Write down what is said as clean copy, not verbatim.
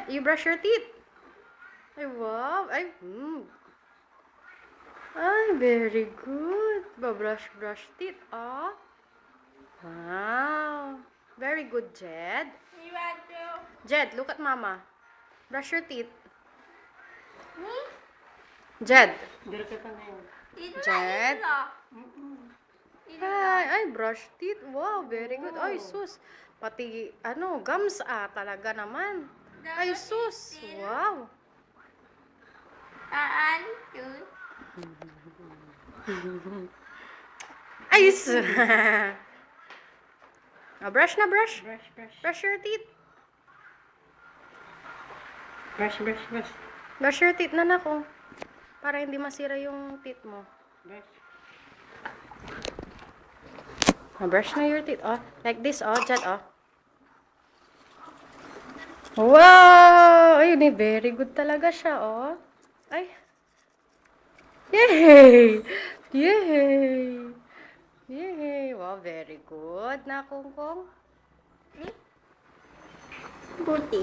You brush your teeth. Ay, wow. Ay, Ay, very good. Brush teeth, oh. Wow. Very good, Jed. Jed, look at mama. Brush your teeth. Jed. Jed. Ay, brush teeth. Wow, very good. Ay, sus. Pati, gums talaga naman. Ay, sus. Wow. Ay, sus. Brush na, brush. Brush your teeth. Brush. Brush your teeth na nako. Para hindi masira yung teeth mo. Brush na your teeth. Oh, like this, oh, Jed, oh. Wow! Ay, very good talaga siya, oh. Ay. Yay! Yay! Yay! Wow, very good na, Kungkong. Buti.